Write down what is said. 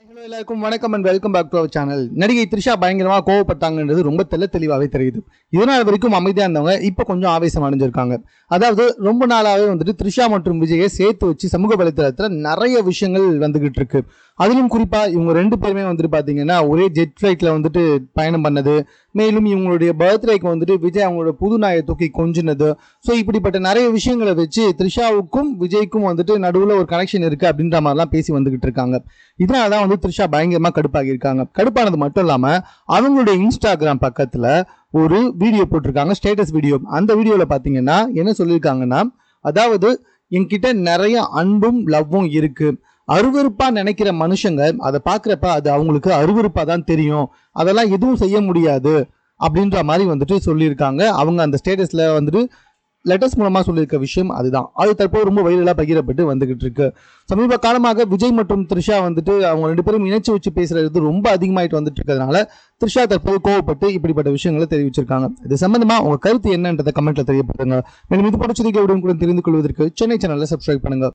Hello எல்லாருக்கும் வணக்கம் and welcome back to our channel. நடிகை த்ரிஷா பயங்கரமாக கோவப்பட்டாங்கன்றது ரொம்ப தெளிவாகவே தெரியுது. இதனால் வரைக்கும் அமைதியாக இருந்தவங்க இப்போ கொஞ்சம் ஆவேசம் அடைஞ்சிருக்காங்க. அதாவது ரொம்ப நாளாகவே த்ரிஷா மற்றும் விஜயை சேர்த்து வச்சு சமூக வலைத்தளத்தில் நிறைய விஷயங்கள் வந்துகிட்டு இருக்கு. அதிலும் குறிப்பாக இவங்க ரெண்டு பேருமே பார்த்தீங்கன்னா ஒரே ஜெட் ஃப்ளைட்டில் பயணம் பண்ணது, மேலும் இவங்களுடைய பர்த்டேக்கு விஜய் அவங்களோட புது நாயை தூக்கி கொஞ்சினது. ஸோ இப்படிப்பட்ட நிறைய விஷயங்களை வச்சு த்ரிஷாவுக்கும் விஜய்க்கும் நடுவில் ஒரு கனெக்ஷன் இருக்குது அப்படின்ற மாதிரிலாம் பேசி வந்துகிட்டு இருக்காங்க. இதனால தான் த்ரிஷா பயங்கரமாக கடுப்பாகி இருக்காங்க. கடுப்பானது மட்டும் இல்லாமல் அவங்களுடைய இன்ஸ்டாகிராம் பக்கத்தில் ஒரு வீடியோ போட்டிருக்காங்க, ஸ்டேட்டஸ் வீடியோ. அந்த வீடியோவில் பார்த்தீங்கன்னா என்ன சொல்லியிருக்காங்கன்னா, அதாவது என்கிட்ட நிறைய அன்பும் லவ்வும் இருக்கு, அருவருப்பா நினைக்கிற மனுஷங்க அதை பார்க்குறப்ப அது அவங்களுக்கு அருவருப்பா தான் தெரியும், அதெல்லாம் எதுவும் செய்ய முடியாது அப்படின்ற மாதிரி சொல்லியிருக்காங்க. அவங்க அந்த ஸ்டேட்டஸில் லெட்டர்ஸ் மூலமாக சொல்லியிருக்க விஷயம் அதுதான். அது தற்போது ரொம்ப வைரலாக பகிரப்பட்டு வந்துகிட்டு இருக்கு. சமீப காலமாக விஜய் மற்றும் த்ரிஷா அவங்க ரெண்டு பேரும் இணைச்சு வச்சு பேசுறது ரொம்ப அதிகமாயிட்டு வந்துட்டு இருக்கிறதுனால த்ரிஷா தற்போது கோவப்பட்டு இப்படிப்பட்ட விஷயங்களை தெரிவிச்சிருக்காங்க. இது சம்பந்தமா உங்க கருத்து என்னன்றதை கமெண்ட்ல தெரியப்படுத்துங்க. மேலும் இது படிச்சதுக்கு கூட தெரிந்து கொள்வதற்கு சென்னை சேனலை சப்ஸ்கிரைப் பண்ணுங்க.